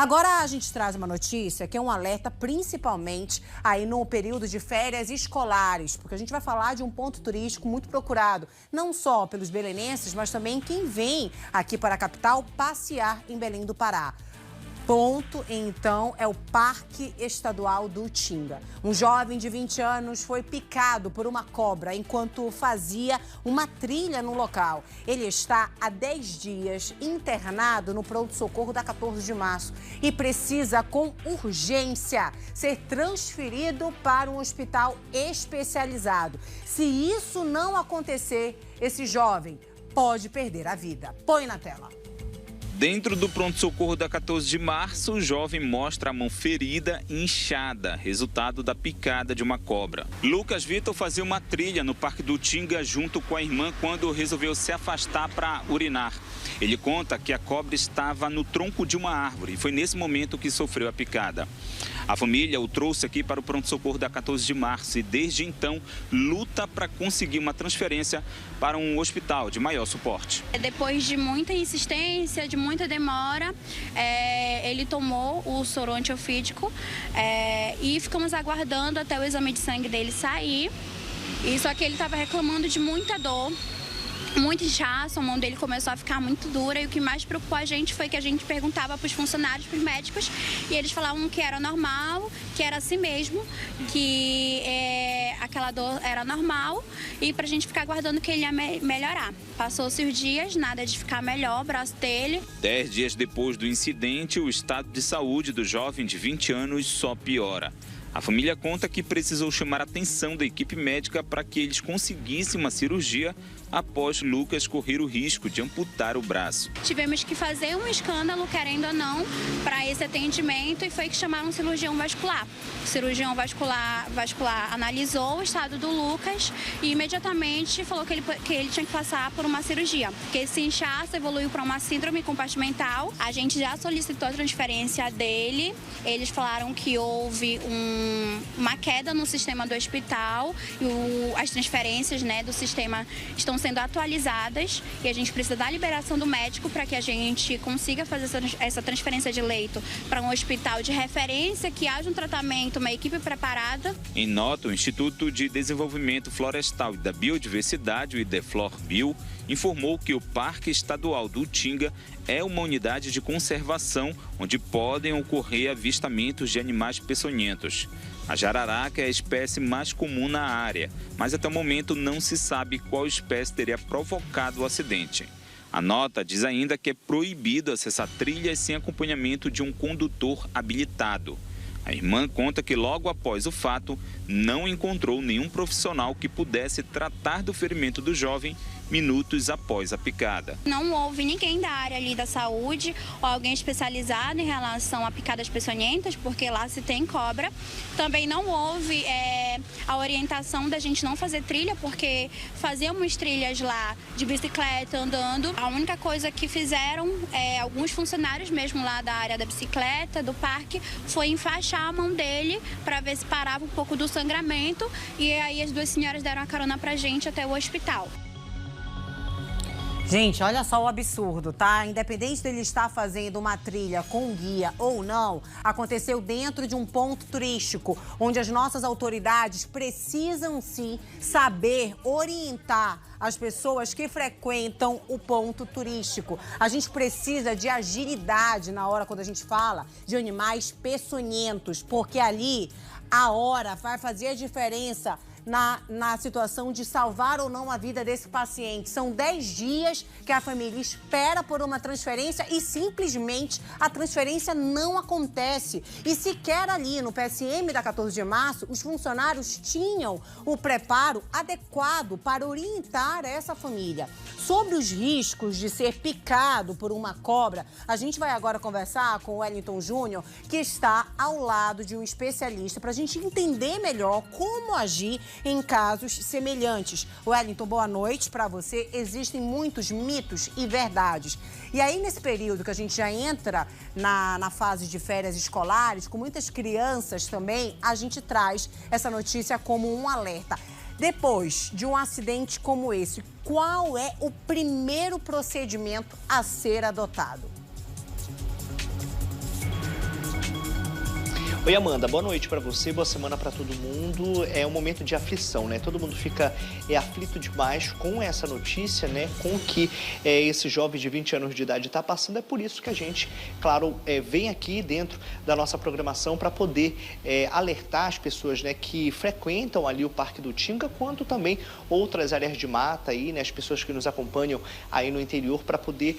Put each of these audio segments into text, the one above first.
Agora a gente traz uma notícia que é um alerta principalmente aí no período de férias escolares, porque a gente vai falar de um ponto turístico muito procurado, não só pelos belenenses, mas também quem vem aqui para a capital passear em Belém do Pará. Ponto, então, é o Parque Estadual do Utinga. Um jovem de 20 anos foi picado por uma cobra enquanto fazia uma trilha no local. Ele está há 10 dias internado no pronto-socorro da 14 de março e precisa, com urgência, ser transferido para um hospital especializado. Se isso não acontecer, esse jovem pode perder a vida. Põe na tela. Dentro do pronto-socorro da 14 de março, o jovem mostra a mão ferida e inchada, resultado da picada de uma cobra. Lucas Vitor fazia uma trilha no Parque do Utinga junto com a irmã quando resolveu se afastar para urinar. Ele conta que a cobra estava no tronco de uma árvore e foi nesse momento que sofreu a picada. A família o trouxe aqui para o pronto-socorro da 14 de março e desde então luta para conseguir uma transferência para um hospital de maior suporte. Depois de muita insistência, de muita demora, ele tomou o soro antiofídico e ficamos aguardando até o exame de sangue dele sair. Só que ele estava reclamando de muita dor, muito inchaço, a mão dele começou a ficar muito dura e o que mais preocupou a gente foi que a gente perguntava para os funcionários, para os médicos, e eles falavam que era normal, que era assim mesmo, que aquela dor era normal e para a gente ficar aguardando que ele ia melhorar. Passou-se os dias, nada de ficar melhor, o braço dele. 10 dias depois do incidente, o estado de saúde do jovem de 20 anos só piora. A família conta que precisou chamar a atenção da equipe médica para que eles conseguissem uma cirurgia após Lucas correr o risco de amputar o braço. Tivemos que fazer um escândalo, querendo ou não, para esse atendimento e foi que chamaram um cirurgião vascular. O cirurgião vascular analisou o estado do Lucas e imediatamente falou que ele tinha que passar por uma cirurgia, porque esse inchaço evoluiu para uma síndrome compartimental. A gente já solicitou a transferência dele, eles falaram que houve uma queda no sistema do hospital e as transferências, do sistema estão sendo atualizadas e a gente precisa da liberação do médico para que a gente consiga fazer essa transferência de leito para um hospital de referência, que haja um tratamento, uma equipe preparada. Em nota, o Instituto de Desenvolvimento Florestal e da Biodiversidade, o IDEFLOR-Bio, informou que o Parque Estadual do Utinga é uma unidade de conservação onde podem ocorrer avistamentos de animais peçonhentos. A jararaca é a espécie mais comum na área, mas até o momento não se sabe qual espécie teria provocado o acidente. A nota diz ainda que é proibido acessar trilhas sem acompanhamento de um condutor habilitado. A irmã conta que logo após o fato, não encontrou nenhum profissional que pudesse tratar do ferimento do jovem minutos após a picada. Não houve ninguém da área ali da saúde ou alguém especializado em relação a picadas peçonhentas, porque lá se tem cobra. Também não houve a orientação da gente não fazer trilha, porque fazíamos trilhas lá de bicicleta, andando. A única coisa que fizeram, alguns funcionários mesmo lá da área da bicicleta, do parque, foi enfaixar a mão dele para ver se parava um pouco do sangramento e aí as duas senhoras deram a carona pra gente até o hospital. Gente, olha só o absurdo, tá? Independente dele estar fazendo uma trilha com guia ou não, aconteceu dentro de um ponto turístico, onde as nossas autoridades precisam sim saber orientar as pessoas que frequentam o ponto turístico. A gente precisa de agilidade na hora quando a gente fala de animais peçonhentos, porque ali a hora vai fazer a diferença na situação de salvar ou não a vida desse paciente. São 10 dias que a família espera por uma transferência e simplesmente a transferência não acontece. E sequer ali no PSM da 14 de março, os funcionários tinham o preparo adequado para orientar essa família. Sobre os riscos de ser picado por uma cobra, a gente vai agora conversar com o Wellington Júnior, que está ao lado de um especialista, para a gente entender melhor como agir em casos semelhantes. Wellington, boa noite para você. Existem muitos mitos e verdades. E aí, nesse período que a gente já entra na fase de férias escolares, com muitas crianças também, a gente traz essa notícia como um alerta. Depois de um acidente como esse, qual é o primeiro procedimento a ser adotado? Oi, Amanda, boa noite para você, boa semana para todo mundo. É um momento de aflição, né? Todo mundo fica aflito demais com essa notícia, né? Com o que esse jovem de 20 anos de idade está passando. É por isso que a gente, claro, vem aqui dentro da nossa programação para poder alertar as pessoas, né, que frequentam ali o Parque do Tinga, quanto também outras áreas de mata aí, né? As pessoas que nos acompanham aí no interior, para poder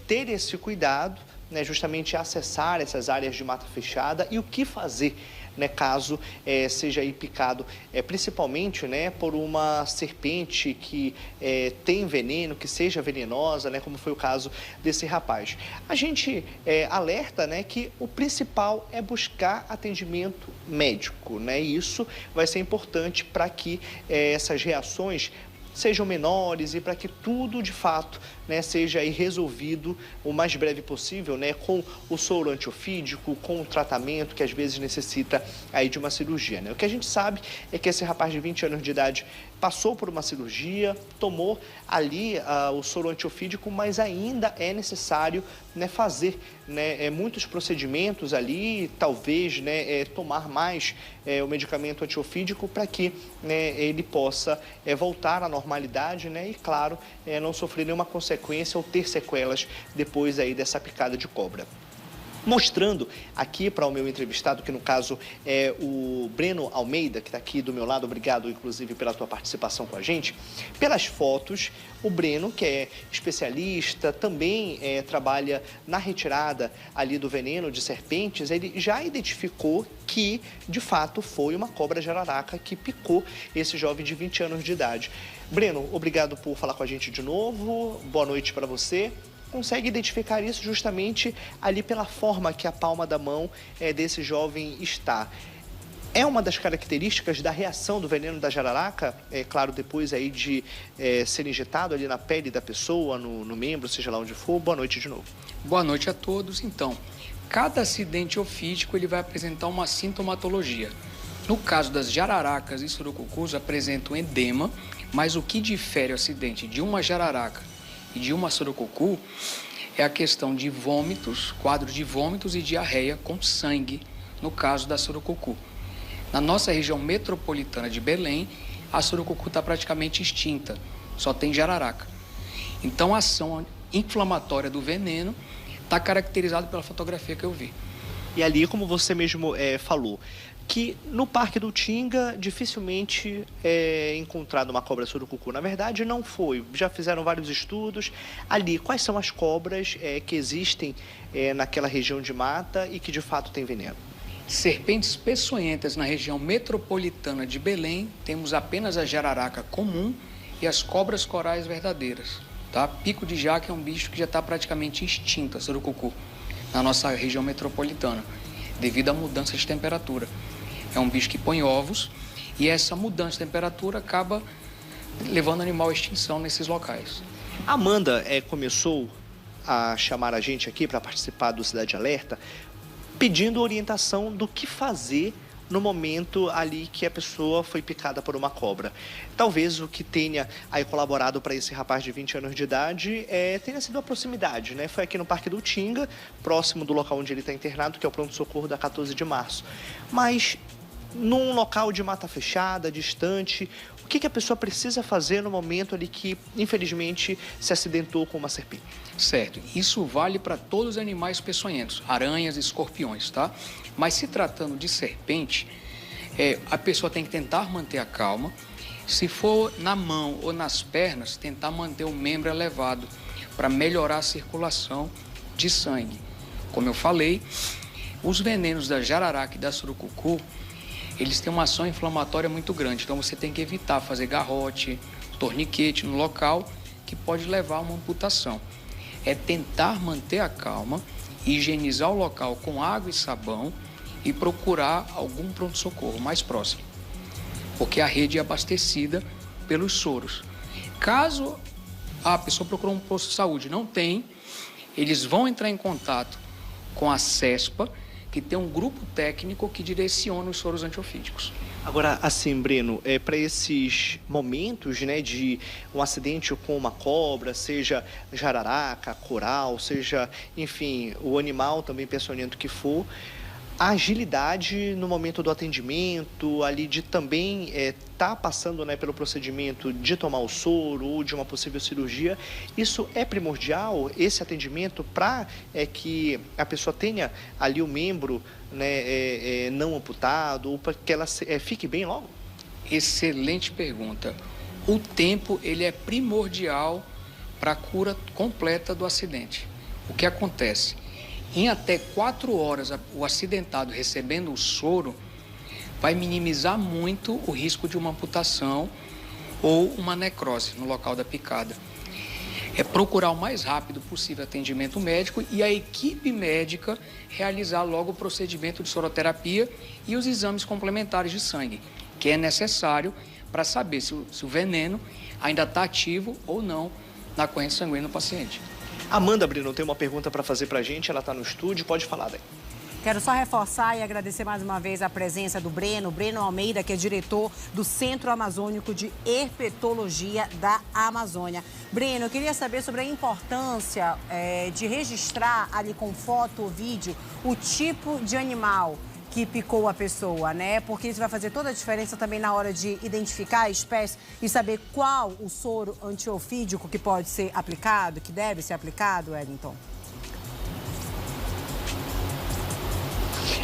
ter esse cuidado, né, justamente acessar essas áreas de mata fechada e o que fazer, né, caso seja aí picado, principalmente, né, por uma serpente que tem veneno, que seja venenosa, né, como foi o caso desse rapaz. A gente alerta, né, que o principal é buscar atendimento médico, né, e isso vai ser importante para que essas reações sejam menores e para que tudo, de fato, né, seja aí resolvido o mais breve possível, né, com o soro antiofídico, com o tratamento que às vezes necessita aí de uma cirurgia, né? O que a gente sabe é que esse rapaz de 20 anos de idade passou por uma cirurgia, tomou ali o soro antiofídico, mas ainda é necessário, né, fazer, né, muitos procedimentos ali, talvez, né, tomar mais o medicamento antiofídico para que, né, ele possa voltar à normalidade, né, e, claro, não sofrer nenhuma consequência ou ter sequelas depois aí dessa picada de cobra. Mostrando aqui para o meu entrevistado, que no caso é o Breno Almeida, que está aqui do meu lado, obrigado inclusive pela tua participação com a gente. Pelas fotos, o Breno, que é especialista, também trabalha na retirada ali do veneno de serpentes, ele já identificou que de fato foi uma cobra jararaca que picou esse jovem de 20 anos de idade. Breno, obrigado por falar com a gente de novo, boa noite para você. Consegue identificar isso justamente ali pela forma que a palma da mão desse jovem está. É uma das características da reação do veneno da jararaca, claro, depois aí de ser injetado ali na pele da pessoa, no membro, seja lá onde for. Boa noite de novo. Boa noite a todos. Então, cada acidente ofídico ele vai apresentar uma sintomatologia. No caso das jararacas e surucucus, apresentam edema, mas o que difere o acidente de uma jararaca e de uma surucucu é a questão de vômitos, quadro de vômitos e diarreia com sangue, no caso da surucucu. Na nossa região metropolitana de Belém, a surucucu está praticamente extinta, só tem jararaca. Então a ação inflamatória do veneno está caracterizada pela fotografia que eu vi. E ali, como você mesmo falou, que no Parque do Tinga dificilmente é encontrado uma cobra surucucu. Na verdade, não foi. Já fizeram vários estudos. Ali, quais são as cobras que existem naquela região de mata e que de fato tem veneno? Serpentes peçonhentas na região metropolitana de Belém, temos apenas a jararaca comum e as cobras corais verdadeiras. Tá? Pico de jaca é um bicho que já está praticamente extinto, a surucucu, na nossa região metropolitana, devido à mudança de temperatura. É um bicho que põe ovos e essa mudança de temperatura acaba levando o animal à extinção nesses locais. A Amanda começou a chamar a gente aqui para participar do Cidade Alerta, pedindo orientação do que fazer no momento ali que a pessoa foi picada por uma cobra. Talvez o que tenha aí colaborado para esse rapaz de 20 anos de idade tenha sido a proximidade, né? Foi aqui no Parque do Tinga, próximo do local onde ele está internado, que é o pronto-socorro da 14 de março. Mas num local de mata fechada, distante, o que a pessoa precisa fazer no momento ali que, infelizmente, se acidentou com uma serpente? Certo. Isso vale para todos os animais peçonhentos, aranhas e escorpiões, tá? Mas se tratando de serpente, a pessoa tem que tentar manter a calma. Se for na mão ou nas pernas, tentar manter o membro elevado para melhorar a circulação de sangue. Como eu falei, os venenos da jararaca e da surucucu, eles têm uma ação inflamatória muito grande, então você tem que evitar fazer garrote, torniquete no local, que pode levar a uma amputação. É tentar manter a calma, higienizar o local com água e sabão e procurar algum pronto-socorro mais próximo, porque a rede é abastecida pelos soros. Caso a pessoa procurou um posto de saúde, não tem, eles vão entrar em contato com a CESPA, que tem um grupo técnico que direciona os soros antiofídicos. Agora, assim, Breno, para esses momentos, né, de um acidente com uma cobra, seja jararaca, coral, seja, enfim, o animal também peçonhento que for, A agilidade no momento do atendimento, ali de também tá passando, né, pelo procedimento de tomar o soro ou de uma possível cirurgia, isso é primordial, esse atendimento, para que a pessoa tenha ali o membro, né, não amputado, ou para que ela fique bem logo? Excelente pergunta. O tempo, ele é primordial para a cura completa do acidente. O que acontece? Em até 4 horas, o acidentado recebendo o soro vai minimizar muito o risco de uma amputação ou uma necrose no local da picada. É procurar o mais rápido possível atendimento médico e a equipe médica realizar logo o procedimento de soroterapia e os exames complementares de sangue, que é necessário para saber se o veneno ainda está ativo ou não na corrente sanguínea do paciente. Amanda Brino tem uma pergunta para fazer para a gente, ela está no estúdio, pode falar daí. Quero só reforçar e agradecer mais uma vez a presença do Breno Almeida, que é diretor do Centro Amazônico de Herpetologia da Amazônia. Breno, eu queria saber sobre a importância de registrar ali com foto ou vídeo o tipo de animal que picou a pessoa, né? Porque isso vai fazer toda a diferença também na hora de identificar a espécie e saber qual o soro antiofídico que pode ser aplicado, que deve ser aplicado, Wellington.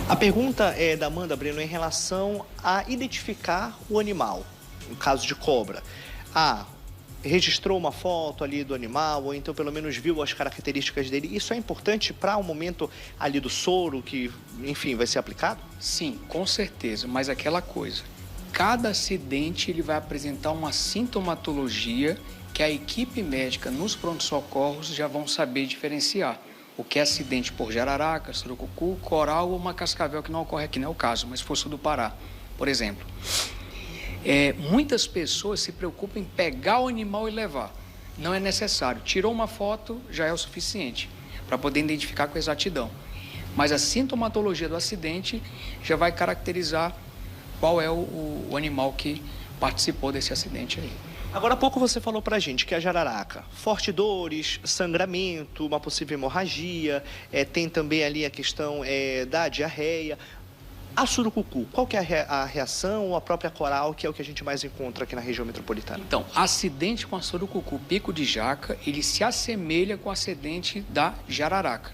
A pergunta é da Amanda Breno em relação a identificar o animal, no caso de cobra. Registrou uma foto ali do animal, ou então pelo menos viu as características dele. Isso é importante para o momento ali do soro que, enfim, vai ser aplicado? Sim, com certeza, mas aquela coisa. Cada acidente ele vai apresentar uma sintomatologia que a equipe médica nos pronto-socorros já vão saber diferenciar. O que é acidente por jararaca, surucucu, coral ou uma cascavel, que não ocorre aqui, não é o caso, mas fosse do Pará, por exemplo. Muitas pessoas se preocupam em pegar o animal e levar. Não é necessário. Tirou uma foto, já é o suficiente para poder identificar com exatidão. Mas a sintomatologia do acidente já vai caracterizar qual é o animal que participou desse acidente aí. Agora há pouco você falou pra gente que a jararaca, forte dores, sangramento, uma possível hemorragia, tem também ali a questão da diarreia. A surucucu, qual que é a reação ou a própria coral, que é o que a gente mais encontra aqui na região metropolitana? Então, acidente com a surucucu, pico de jaca, ele se assemelha com o acidente da jararaca.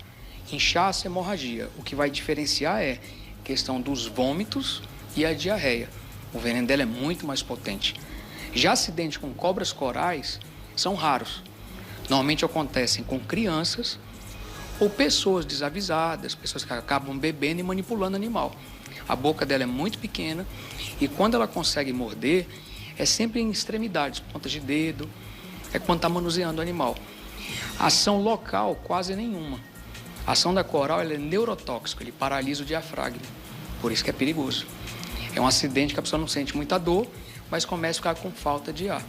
Inchaço e hemorragia. O que vai diferenciar é a questão dos vômitos e a diarreia. O veneno dela é muito mais potente. Já acidentes com cobras corais são raros. Normalmente acontecem com crianças ou pessoas desavisadas, pessoas que acabam bebendo e manipulando o animal. A boca dela é muito pequena e quando ela consegue morder, é sempre em extremidades, pontas de dedo, é quando está manuseando o animal. Ação local, quase nenhuma. A ação da coral ela é neurotóxica, ele paralisa o diafragma, por isso que é perigoso. É um acidente que a pessoa não sente muita dor, mas começa a ficar com falta de ar,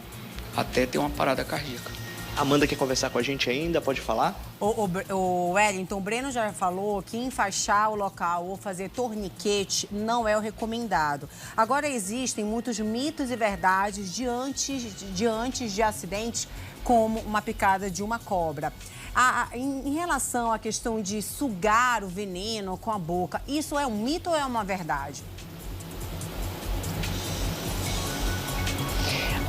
até ter uma parada cardíaca. Amanda quer conversar com a gente ainda, pode falar? O Wellington, o Breno já falou que enfaixar o local ou fazer torniquete não é o recomendado. Agora, existem muitos mitos e verdades de antes de acidentes, como uma picada de uma cobra. Em relação à questão de sugar o veneno com a boca, isso é um mito ou é uma verdade?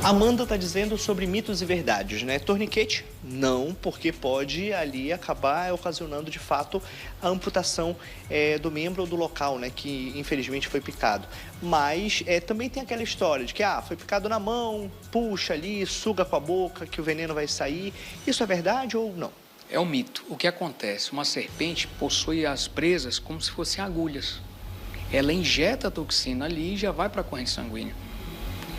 Amanda está dizendo sobre mitos e verdades, né? Torniquete, não, porque pode ali acabar ocasionando, de fato, a amputação do membro ou do local, né? Que, infelizmente, foi picado. Mas também tem aquela história de que, foi picado na mão, puxa ali, suga com a boca, que o veneno vai sair. Isso é verdade ou não? É um mito. O que acontece? Uma serpente possui as presas como se fossem agulhas. Ela injeta a toxina ali e já vai para a corrente sanguínea.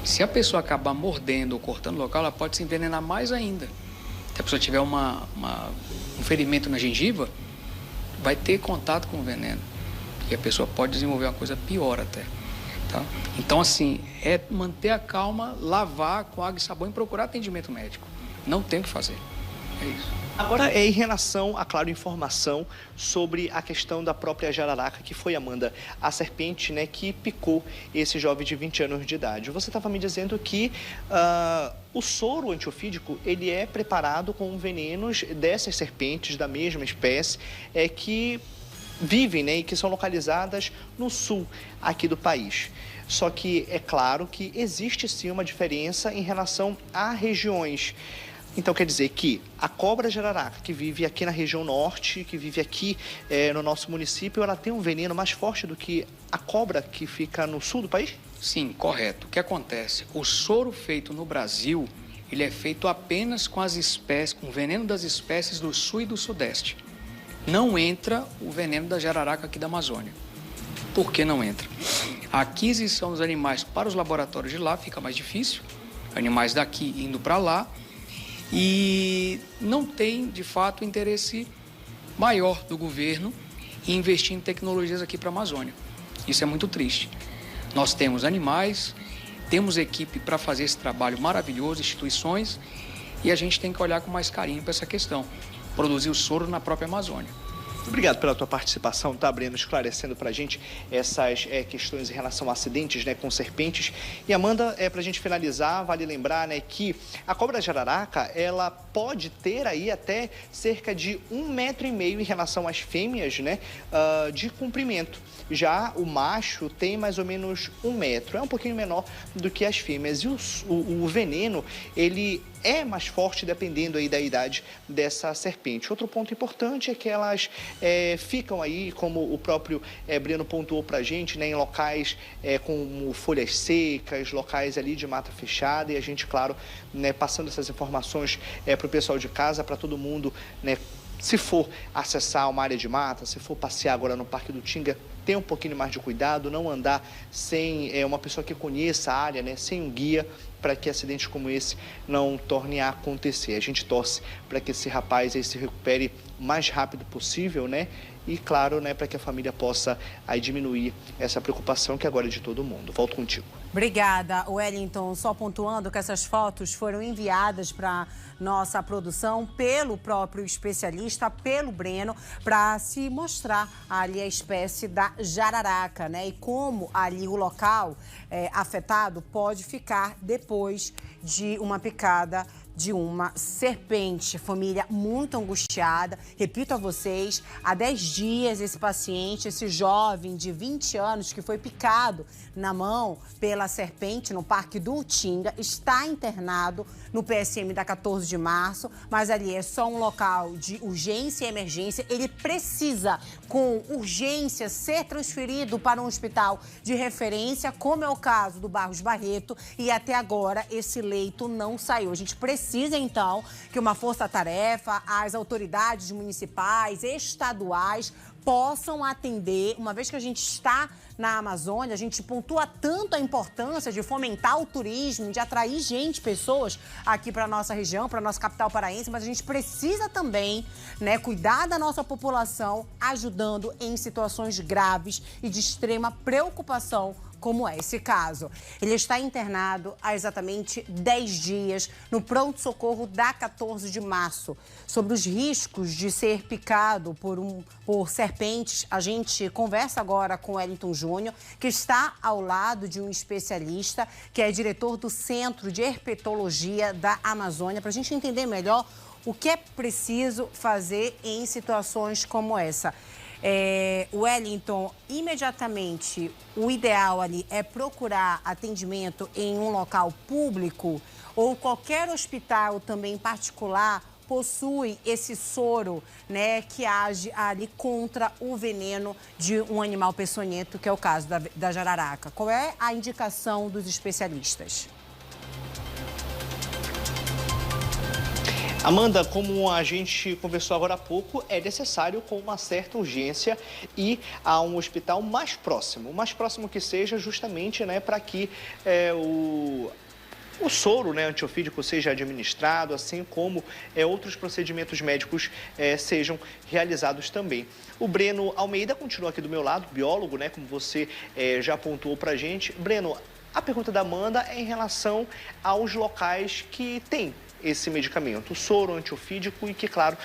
Se a pessoa acabar mordendo ou cortando o local, ela pode se envenenar mais ainda. Se a pessoa tiver um ferimento na gengiva, vai ter contato com o veneno. E a pessoa pode desenvolver uma coisa pior até. Tá? Então, assim, é manter a calma, lavar com água e sabão e procurar atendimento médico. Não tem o que fazer. É isso. Agora, em relação a, claro, informação sobre a questão da própria jararaca, que foi, Amanda, a serpente, né, que picou esse jovem de 20 anos de idade. Você estava me dizendo que o soro antiofídico, ele é preparado com venenos dessas serpentes, da mesma espécie, que vivem, né, e que são localizadas no sul aqui do país. Só que é claro que existe sim uma diferença em relação a regiões. Então quer dizer que a cobra jararaca, que vive aqui na região norte, que vive aqui no nosso município, ela tem um veneno mais forte do que a cobra que fica no sul do país? Sim, correto. O que acontece? O soro feito no Brasil, ele é feito apenas com as espécies, com o veneno das espécies do sul e do sudeste. Não entra o veneno da jararaca aqui da Amazônia. Por que não entra? A aquisição dos animais para os laboratórios de lá fica mais difícil, animais daqui indo para lá, e não tem, de fato, interesse maior do governo em investir em tecnologias aqui para a Amazônia. Isso é muito triste. Nós temos animais, temos equipe para fazer esse trabalho maravilhoso, instituições, e a gente tem que olhar com mais carinho para essa questão, produzir o soro na própria Amazônia. Obrigado pela tua participação, tá, Breno, esclarecendo pra gente essas questões em relação a acidentes, né, com serpentes. E Amanda, pra gente finalizar, vale lembrar, né, que a cobra jararaca, ela pode ter aí até cerca de 1,5 metro em relação às fêmeas, né, de comprimento. Já o macho tem mais ou menos 1 metro, é um pouquinho menor do que as fêmeas. E o veneno, ele é mais forte dependendo aí da idade dessa serpente. Outro ponto importante é que elas ficam aí, como o próprio Breno pontuou pra gente, né, em locais com folhas secas, locais ali de mata fechada, e a gente, claro, né, passando essas informações para o pessoal de casa, para todo mundo, né, se for acessar uma área de mata, se for passear agora no Parque do Tinga, ter um pouquinho mais de cuidado, não andar sem uma pessoa que conheça a área, né, sem um guia, para que acidentes como esse não tornem a acontecer. A gente torce para que esse rapaz aí se recupere o mais rápido possível, né? E, claro, né, para que a família possa aí diminuir essa preocupação que agora é de todo mundo. Volto contigo. Obrigada, Wellington. Só pontuando que essas fotos foram enviadas para nossa produção pelo próprio especialista, pelo Breno, para se mostrar ali a espécie da jararaca, né? E como ali o local afetado pode ficar depois de uma picada de uma serpente. Família muito angustiada. Repito a vocês, há 10 dias esse paciente, esse jovem de 20 anos que foi picado na mão pela serpente no Parque do Utinga, está internado no PSM da 14 de março, mas ali é só um local de urgência e emergência. Ele precisa, com urgência, ser transferido para um hospital de referência, como é o caso do Barros Barreto, e até agora esse leito não saiu. A gente precisa, então, que uma força-tarefa, as autoridades municipais, estaduais, possam atender, uma vez que a gente está na Amazônia, a gente pontua tanto a importância de fomentar o turismo, de atrair gente, pessoas aqui para a nossa região, para a nossa capital paraense, mas a gente precisa também, né, cuidar da nossa população, ajudando em situações graves e de extrema preocupação, como é esse caso. Ele está internado há exatamente 10 dias no pronto-socorro da 14 de março. Sobre os riscos de ser picado por serpentes, a gente conversa agora com Wellington Júnior, que está ao lado de um especialista, que é diretor do Centro de Herpetologia da Amazônia, para a gente entender melhor o que é preciso fazer em situações como essa. Wellington, imediatamente o ideal ali é procurar atendimento em um local público ou qualquer hospital também particular possui esse soro, né, que age ali contra o veneno de um animal peçonhento, que é o caso da jararaca. Qual é a indicação dos especialistas? Amanda, como a gente conversou agora há pouco, é necessário com uma certa urgência ir a um hospital mais próximo. O mais próximo que seja, justamente, né, para que o soro, né, antiofídico seja administrado, assim como outros procedimentos médicos sejam realizados também. O Breno Almeida continua aqui do meu lado, biólogo, né, como você já pontuou para a gente. Breno, a pergunta da Amanda é em relação aos locais que tem esse medicamento, o soro antiofídico, e que, claro,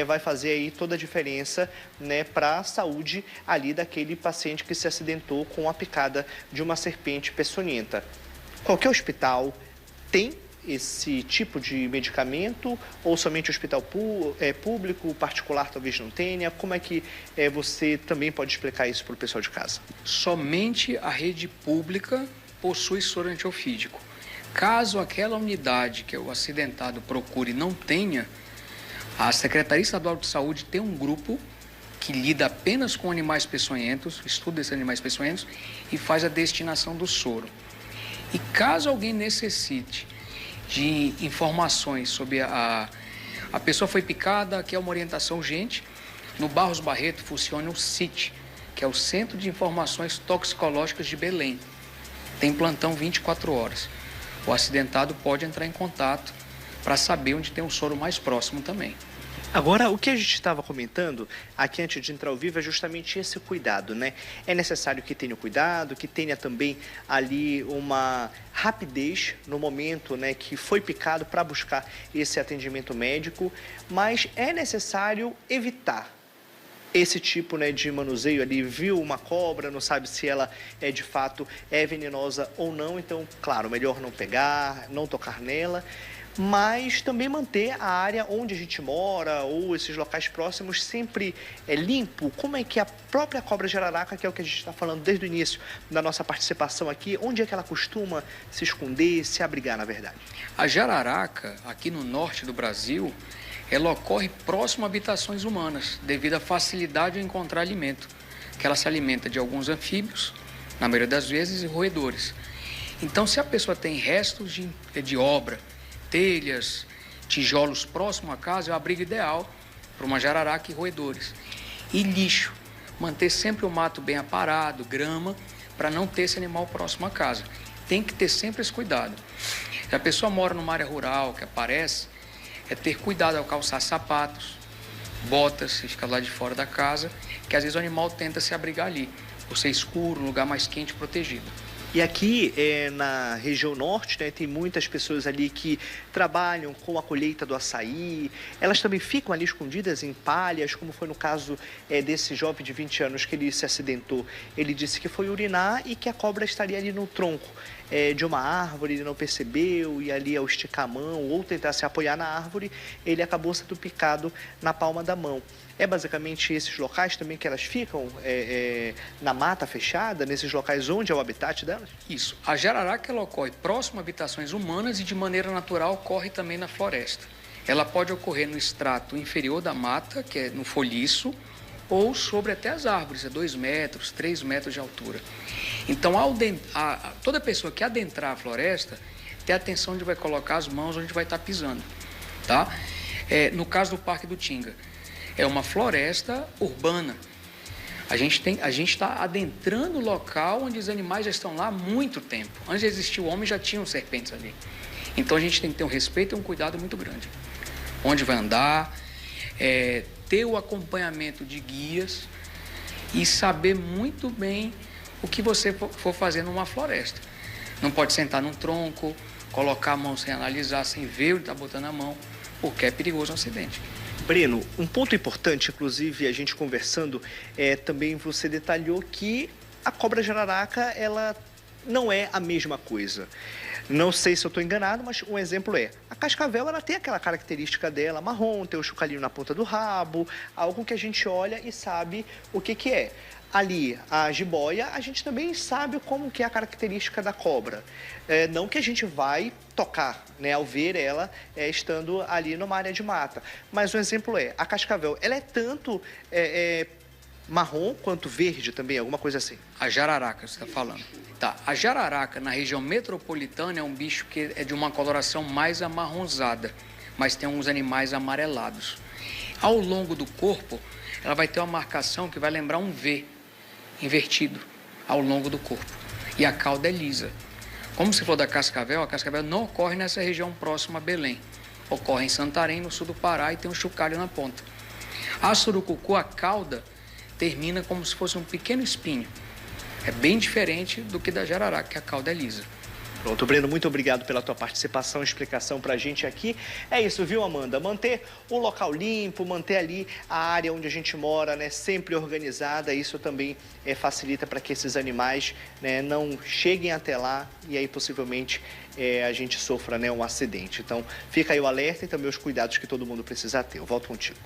vai fazer aí toda a diferença, né, para a saúde ali daquele paciente que se acidentou com a picada de uma serpente peçonhenta. Qualquer hospital tem esse tipo de medicamento ou somente hospital público, particular talvez não tenha? Como é que você também pode explicar isso para o pessoal de casa? Somente a rede pública possui soro antiofídico. Caso aquela unidade que o acidentado procure não tenha, a Secretaria Estadual de Saúde tem um grupo que lida apenas com animais peçonhentos, estuda esses animais peçonhentos e faz a destinação do soro. E caso alguém necessite de informações sobre a pessoa foi picada, que é uma orientação urgente, no Barros Barreto funciona o CIT, que é o Centro de Informações Toxicológicas de Belém. Tem plantão 24 horas. O acidentado pode entrar em contato para saber onde tem um soro mais próximo também. Agora, o que a gente estava comentando aqui antes de entrar ao vivo é justamente esse cuidado, né? É necessário que tenha cuidado, que tenha também ali uma rapidez no momento, né, que foi picado para buscar esse atendimento médico, mas é necessário evitar esse tipo, né, de manuseio ali. Viu uma cobra, não sabe se ela de fato é venenosa ou não, então, claro, melhor não pegar, não tocar nela, mas também manter a área onde a gente mora ou esses locais próximos sempre limpo. Como é que a própria cobra jararaca, que é o que a gente está falando desde o início da nossa participação aqui, onde é que ela costuma se esconder, se abrigar, na verdade? A jararaca, aqui no norte do Brasil, ela ocorre próximo a habitações humanas, devido à facilidade de encontrar alimento, que ela se alimenta de alguns anfíbios, na maioria das vezes, e roedores. Então, se a pessoa tem restos de obra, telhas, tijolos próximo à casa, é o abrigo ideal para uma jararaca e roedores. E lixo, manter sempre o mato bem aparado, grama, para não ter esse animal próximo à casa. Tem que ter sempre esse cuidado. Se a pessoa mora numa área rural que aparece, é ter cuidado ao calçar sapatos, botas, se ficar lá de fora da casa, que às vezes o animal tenta se abrigar ali, por ser escuro, um lugar mais quente, protegido. E aqui na região norte, né, tem muitas pessoas ali que trabalham com a colheita do açaí. Elas também ficam ali escondidas em palhas, como foi no caso desse jovem de 20 anos que ele se acidentou. Ele disse que foi urinar e que a cobra estaria ali no tronco de uma árvore, ele não percebeu, e ali ao esticar a mão ou tentar se apoiar na árvore, ele acabou sendo picado na palma da mão. É basicamente esses locais também que elas ficam, na mata fechada, nesses locais onde é o habitat delas? Isso. A jararaca ela ocorre próximo a habitações humanas e de maneira natural ocorre também na floresta. Ela pode ocorrer no extrato inferior da mata, que é no folhiço, ou sobre até as árvores, 2 metros, 3 metros de altura. Então, toda pessoa que adentrar a floresta, tem atenção onde vai colocar as mãos, onde vai estar pisando, tá? No caso do Parque do Tinga, é uma floresta urbana. A gente está adentrando o local onde os animais já estão lá há muito tempo. Antes de existir o homem, já tinham serpentes ali. Então, a gente tem que ter um respeito e um cuidado muito grande. Onde vai andar, ter o acompanhamento de guias e saber muito bem o que você for fazer numa floresta. Não pode sentar num tronco, colocar a mão sem analisar, sem ver onde está botando a mão, porque é perigoso um acidente. Breno, um ponto importante, inclusive, a gente conversando, também você detalhou que a cobra jararaca, ela não é a mesma coisa. Não sei se eu estou enganado, mas um exemplo a cascavel, ela tem aquela característica dela, marrom, tem o chocalhinho na ponta do rabo, algo que a gente olha e sabe o que é. Ali, a jiboia, a gente também sabe como que é a característica da cobra. Não que a gente vai tocar, né, ao ver ela estando ali numa área de mata. Mas um exemplo a cascavel, ela é tanto marrom quanto verde também, alguma coisa assim. A jararaca, você está falando. Tá, a jararaca na região metropolitana é um bicho que é de uma coloração mais amarronzada, mas tem uns animais amarelados. Ao longo do corpo, ela vai ter uma marcação que vai lembrar um V invertido ao longo do corpo. E a cauda é lisa. Como se for da cascavel, a cascavel não ocorre nessa região próxima a Belém. Ocorre em Santarém, no sul do Pará, e tem um chocalho na ponta. A surucucu, a cauda, termina como se fosse um pequeno espinho. É bem diferente do que da jararaca, que a cauda é lisa. Pronto, Breno, muito obrigado pela tua participação e explicação pra gente aqui. É isso, viu, Amanda? Manter o local limpo, manter ali a área onde a gente mora, né, sempre organizada, isso também facilita para que esses animais, né, não cheguem até lá e aí possivelmente a gente sofra, né, um acidente. Então, fica aí o alerta e também os cuidados que todo mundo precisa ter. Eu volto contigo.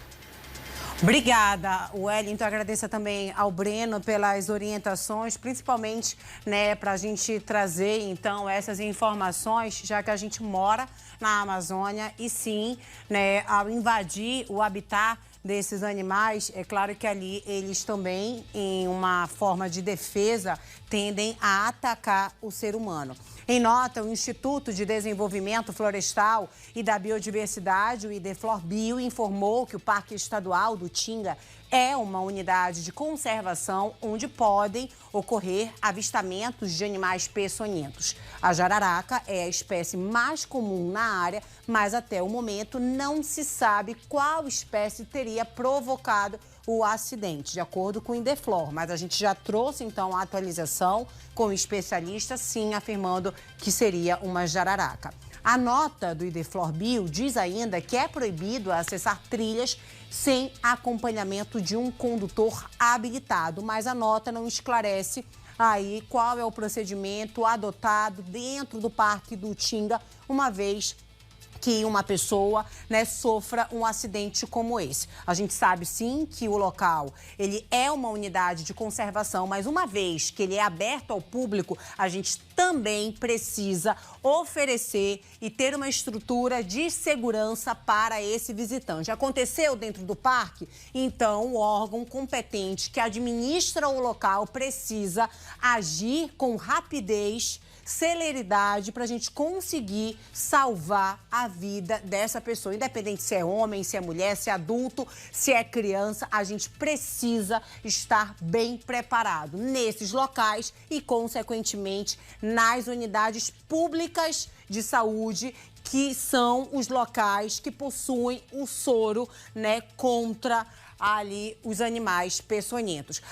Obrigada, Wellington. Agradeço também ao Breno pelas orientações, principalmente, né, para a gente trazer, então, essas informações, já que a gente mora na Amazônia e sim, né, ao invadir o habitat desses animais, é claro que ali eles também, em uma forma de defesa, tendem a atacar o ser humano. Em nota, o Instituto de Desenvolvimento Florestal e da Biodiversidade, o IDEFLOR-Bio, informou que o Parque Estadual do Tinga é uma unidade de conservação onde podem ocorrer avistamentos de animais peçonhentos. A jararaca é a espécie mais comum na área, mas até o momento não se sabe qual espécie teria provocado o acidente, de acordo com o IDEFLOR. Mas a gente já trouxe, então, a atualização com o especialista, sim, afirmando que seria uma jararaca. A nota do IDEFLOR-Bio diz ainda que é proibido acessar trilhas sem acompanhamento de um condutor habilitado, mas a nota não esclarece aí qual é o procedimento adotado dentro do Parque do Tinga, uma vez que uma pessoa, né, sofra um acidente como esse. A gente sabe, sim, que o local ele é uma unidade de conservação, mas uma vez que ele é aberto ao público, a gente também precisa oferecer e ter uma estrutura de segurança para esse visitante. Aconteceu dentro do parque? Então, o órgão competente que administra o local precisa agir com rapidez, celeridade, para a gente conseguir salvar a vida dessa pessoa. Independente se é homem, se é mulher, se é adulto, se é criança, a gente precisa estar bem preparado nesses locais e, consequentemente, nas unidades públicas de saúde, que são os locais que possuem o soro, né, contra ali os animais peçonhentos.